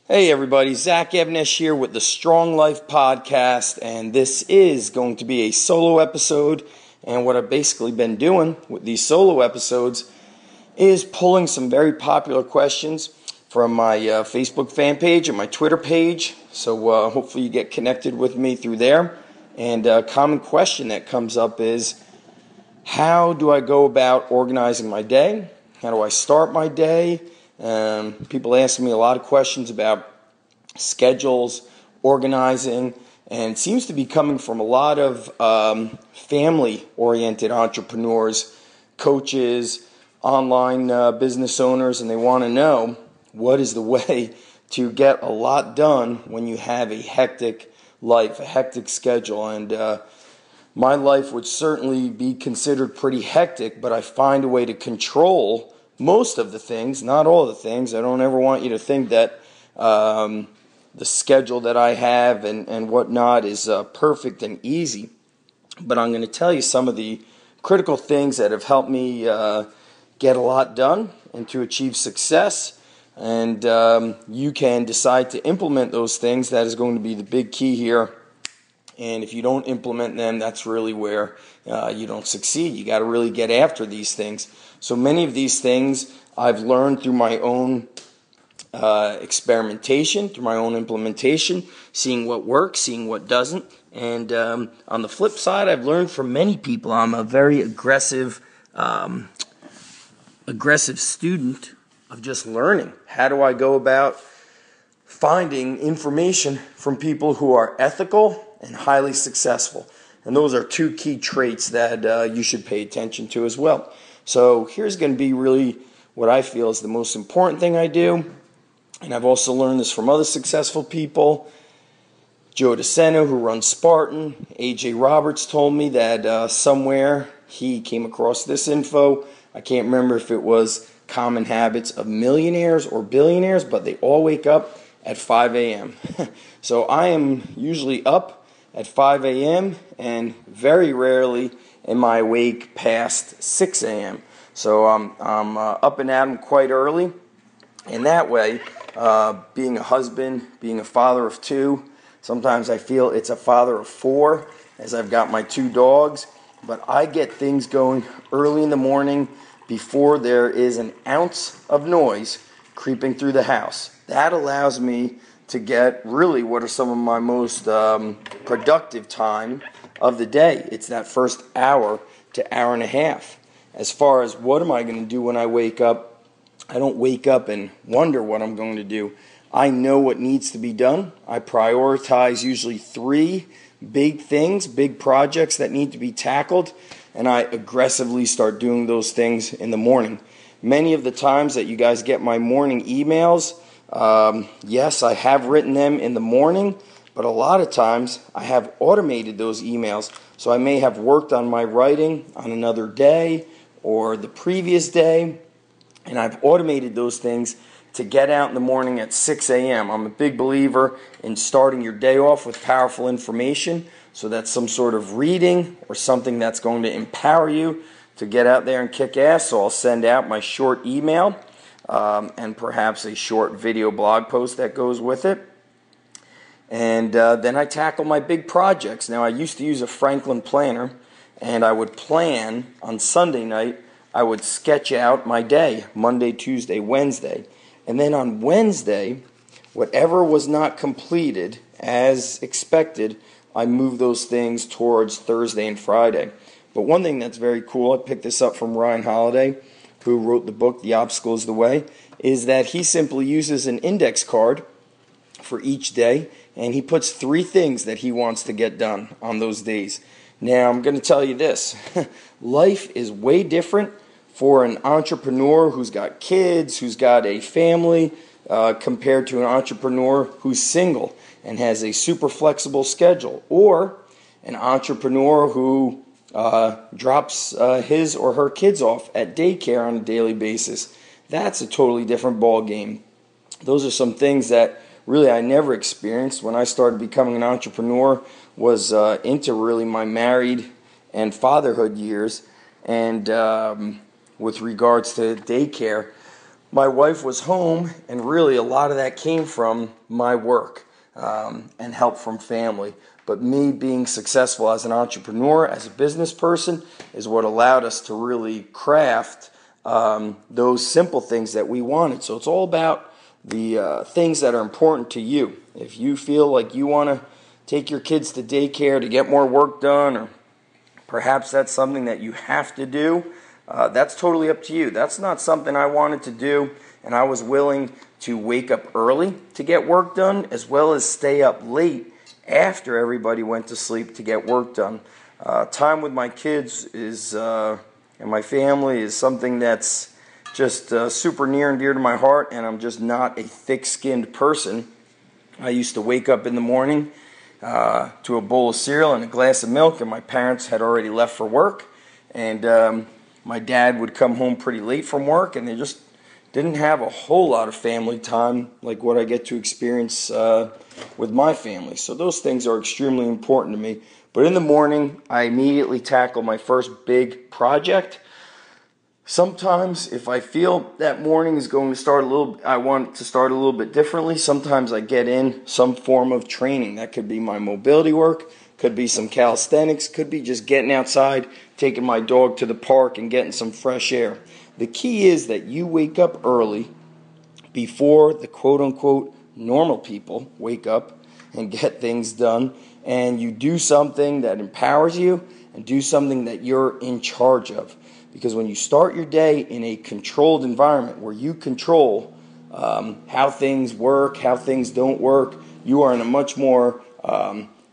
Hey everybody, Zach Ebnesh here with the Strong Life Podcast, and this is going to be a solo episode. And what I've basically been doing with these solo episodes is pulling some very popular questions from my Facebook fan page and my Twitter page. So hopefully you get connected with me through there. And a common question that comes up is, how do I go about organizing my day? How do I start my day? People ask me a lot of questions about schedules, organizing, and it seems to be coming from a lot of family-oriented entrepreneurs, coaches, online business owners, and they want to know what is the way to get a lot done when you have a hectic life, a hectic schedule. And my life would certainly be considered pretty hectic, but I find a way to control most of the things, not all the things. I don't ever want you to think that the schedule that I have and whatnot is perfect and easy. But I'm going to tell you some of the critical things that have helped me get a lot done and to achieve success. And you can decide to implement those things. That is going to be the big key here. And if you don't implement them, that's really where you don't succeed. You got to really get after these things. So many of these things I've learned through my own experimentation, through my own implementation, seeing what works, seeing what doesn't. And on the flip side, I've learned from many people. I'm a very aggressive student of just learning. How do I go about finding information from people who are ethical and highly successful? And those are two key traits that you should pay attention to as well. So here's going to be really what I feel is the most important thing I do. And I've also learned this from other successful people. Joe DeSena, who runs Spartan. AJ Roberts told me that somewhere he came across this info. I can't remember if it was common habits of millionaires or billionaires, but they all wake up at 5 a.m. So I am usually up at 5 a.m. and very rarely am I awake past 6 a.m. So I'm up and at 'em quite early. And that way, being a husband, being a father of two, sometimes I feel it's a father of four as I've got my two dogs. But I get things going early in the morning before there is an ounce of noise creeping through the house. That allows me to get really what are some of my most productive time of the day. It's that first hour to hour and a half. As far as what am I going to do when I wake up, I don't wake up and wonder what I'm going to do. I know what needs to be done. I prioritize usually three big things, big projects that need to be tackled, and I aggressively start doing those things in the morning. Many of the times that you guys get my morning emails, yes, I have written them in the morning, but a lot of times I have automated those emails. So I may have worked on my writing on another day or the previous day, and I've automated those things to get out in the morning at 6 a.m. I'm a big believer in starting your day off with powerful information. So that's some sort of reading or something that's going to empower you to get out there and kick ass. So I'll send out my short email and perhaps a short video blog post that goes with it. And then I tackle my big projects. Now, I used to use a Franklin planner, and I would plan on Sunday night. I would sketch out my day, Monday, Tuesday, Wednesday. And then on Wednesday, whatever was not completed as expected, I moved those things towards Thursday and Friday. But one thing that's very cool, I picked this up from Ryan Holiday, who wrote the book, The Obstacle is the Way, is that he simply uses an index card for each day, and he puts three things that he wants to get done on those days. Now, I'm going to tell you this. Life is way different for an entrepreneur who's got kids, who's got a family, compared to an entrepreneur who's single and has a super flexible schedule, or an entrepreneur who drops his or her kids off at daycare on a daily basis. That's a totally different ball game. Those are some things that really I never experienced when I started becoming an entrepreneur, was into really my married and fatherhood years. And with regards to daycare, my wife was home, and really a lot of that came from my work and help from family. But me being successful as an entrepreneur, as a business person, is what allowed us to really craft those simple things that we wanted. So it's all about the things that are important to you. If you feel like you want to take your kids to daycare to get more work done, or perhaps that's something that you have to do, that's totally up to you. That's not something I wanted to do, and I was willing to wake up early to get work done, as well as stay up late after everybody went to sleep to get work done. Time with my kids and my family is something that's just super near and dear to my heart, and I'm just not a thick-skinned person. I used to wake up in the morning to a bowl of cereal and a glass of milk, and my parents had already left for work, and my dad would come home pretty late from work, and they just didn't have a whole lot of family time like what I get to experience with my family. So those things are extremely important to me. But in the morning, I immediately tackle my first big project. Sometimes, if I feel that morning is going to start I want it to start a little bit differently. Sometimes I get in some form of training. That could be my mobility work, could be some calisthenics, could be just getting outside, taking my dog to the park and getting some fresh air. The key is that you wake up early before the quote-unquote normal people wake up and get things done, and you do something that empowers you and do something that you're in charge of. Because when you start your day in a controlled environment where you control how things work, how things don't work, you are in a much more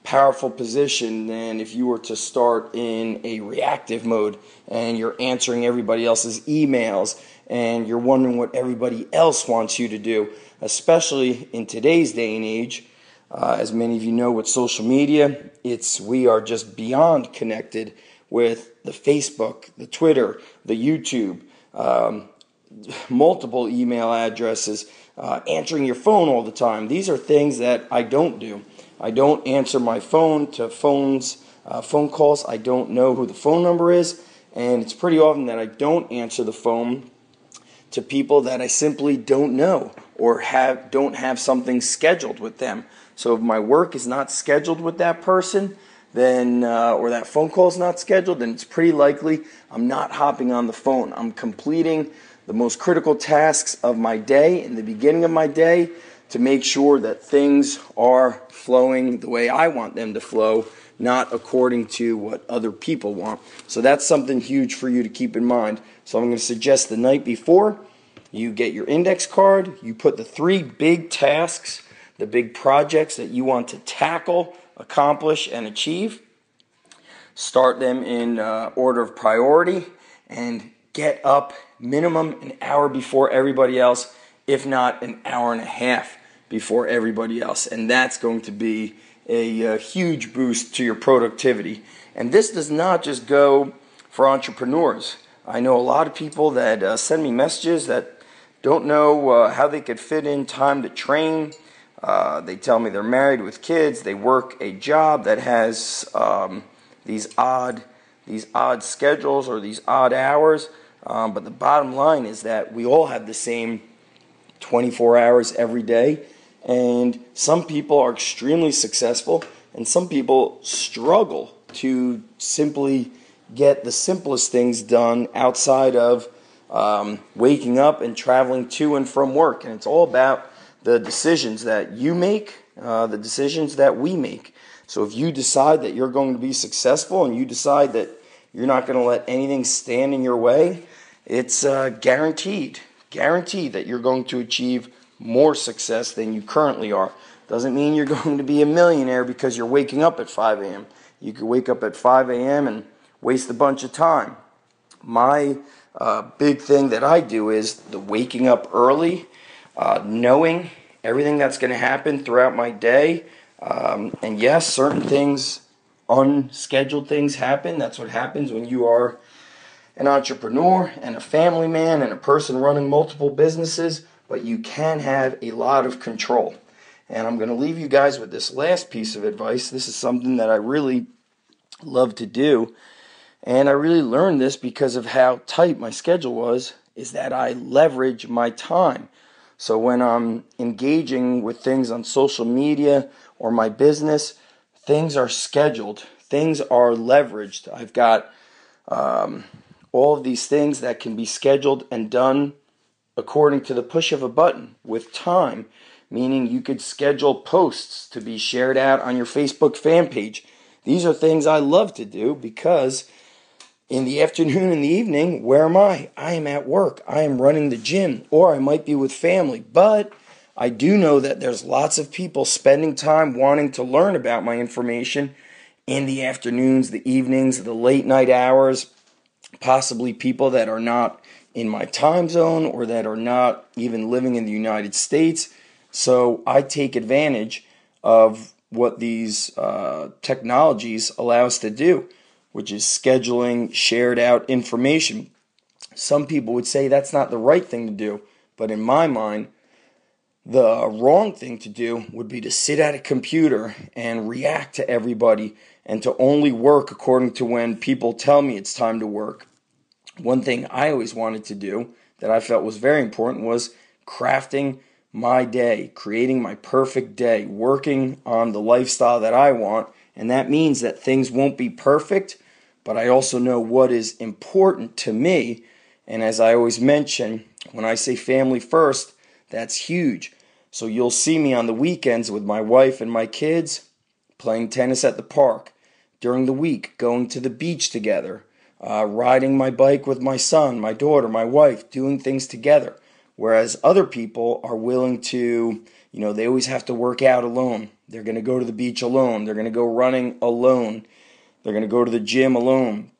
powerful position than if you were to start in a reactive mode and you're answering everybody else's emails and you're wondering what everybody else wants you to do, especially in today's day and age. As many of you know with social media, we are just beyond connected with the Facebook, the Twitter, the YouTube, multiple email addresses, answering your phone all the time. These are things that I don't do. I don't answer my phone to phone calls. I don't know who the phone number is, and it's pretty often that I don't answer the phone to people that I simply don't know or don't have something scheduled with them. So if my work is not scheduled with that person, then or that phone call is not scheduled, then it's pretty likely I'm not hopping on the phone. I'm completing the most critical tasks of my day in the beginning of my day to make sure that things are flowing the way I want them to flow, not according to what other people want. So that's something huge for you to keep in mind. So I'm going to suggest the night before, you get your index card, you put the 3 big tasks, the big projects that you want to tackle, accomplish, and achieve. Start them in order of priority and get up minimum an hour before everybody else, if not an hour and a half before everybody else. And that's going to be a huge boost to your productivity. And this does not just go for entrepreneurs. I know a lot of people that send me messages that don't know how they could fit in time to train. They tell me they're married with kids. They work a job that has these odd schedules or these odd hours. But the bottom line is that we all have the same 24 hours every day. And some people are extremely successful, and some people struggle to simply get the simplest things done outside of waking up and traveling to and from work. And it's all about the decisions that you make, the decisions that we make. So if you decide that you're going to be successful and you decide that you're not going to let anything stand in your way, it's guaranteed that you're going to achieve more success than you currently are. Doesn't mean you're going to be a millionaire because you're waking up at 5 a.m. You could wake up at 5 a.m. and waste a bunch of time. My big thing that I do is the waking up early, knowing everything that's going to happen throughout my day. And yes, certain things, unscheduled things happen. That's what happens when you are an entrepreneur and a family man and a person running multiple businesses, but you can have a lot of control. And I'm going to leave you guys with this last piece of advice. This is something that I really love to do, and I really learned this because of how tight my schedule was is that I leverage my time. So when I'm engaging with things on social media or my business, things are scheduled, things are leveraged. I've got all of these things that can be scheduled and done according to the push of a button with time, meaning you could schedule posts to be shared out on your Facebook fan page. These are things I love to do because in the afternoon and the evening, where am I? I am at work. I am running the gym, or I might be with family. But I do know that there's lots of people spending time wanting to learn about my information in the afternoons, the evenings, the late night hours, possibly people that are not in my time zone or that are not even living in the United States. So I take advantage of what these technologies allow us to do, which is scheduling shared out information. Some people would say that's not the right thing to do, but in my mind, the wrong thing to do would be to sit at a computer and react to everybody and to only work according to when people tell me it's time to work. One thing I always wanted to do that I felt was very important was crafting my day, creating my perfect day, working on the lifestyle that I want. And that means that things won't be perfect, but I also know what is important to me. And as I always mention, when I say family first, that's huge. So you'll see me on the weekends with my wife and my kids playing tennis at the park. During the week, going to the beach together. Riding my bike with my son, my daughter, my wife, doing things together. Whereas other people are willing to, they always have to work out alone. They're going to go to the beach alone. They're going to go running alone. They're going to go to the gym alone.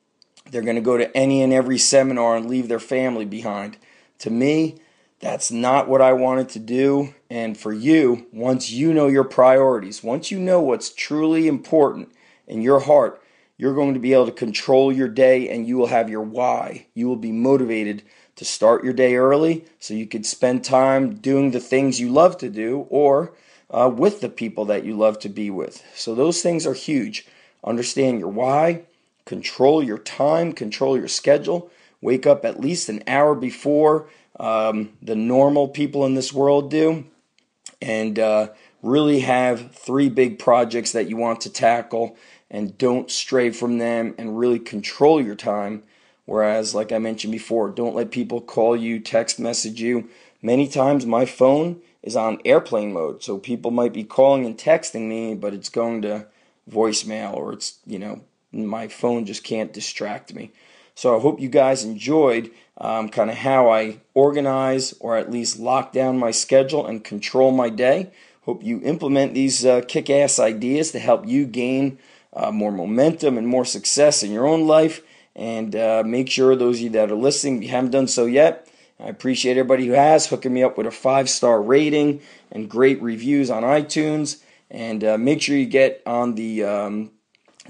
They're going to go to any and every seminar and leave their family behind. To me, that's not what I wanted to do. And for you, once you know your priorities, once you know what's truly important in your heart, you're going to be able to control your day and you will have your why. You will be motivated to start your day early so you could spend time doing the things you love to do or with the people that you love to be with. So those things are huge. Understand your why, control your time, control your schedule, wake up at least an hour before the normal people in this world do, and really have 3 big projects that you want to tackle and don't stray from them and really control your time. Whereas, like I mentioned before, don't let people call you, text message you. Many times my phone is on airplane mode, so people might be calling and texting me, but it's going to voicemail or it's, my phone just can't distract me. So I hope you guys enjoyed kind of how I organize or at least lock down my schedule and control my day. Hope you implement these kick-ass ideas to help you gain more momentum and more success in your own life. And make sure those of you that are listening, if you haven't done so yet, I appreciate everybody who has, hooking me up with a 5-star rating and great reviews on iTunes. And make sure you get on the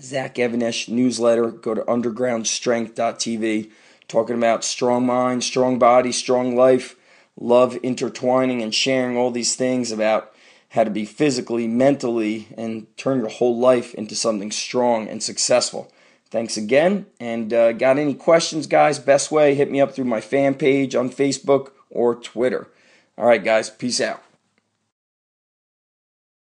Zach Even-Esh newsletter. Go to undergroundstrength.tv, talking about strong mind, strong body, strong life, love intertwining and sharing all these things about how to be physically, mentally, and turn your whole life into something strong and successful. Thanks again, and got any questions, guys? Best way, hit me up through my fan page on Facebook or Twitter. All right, guys, peace out.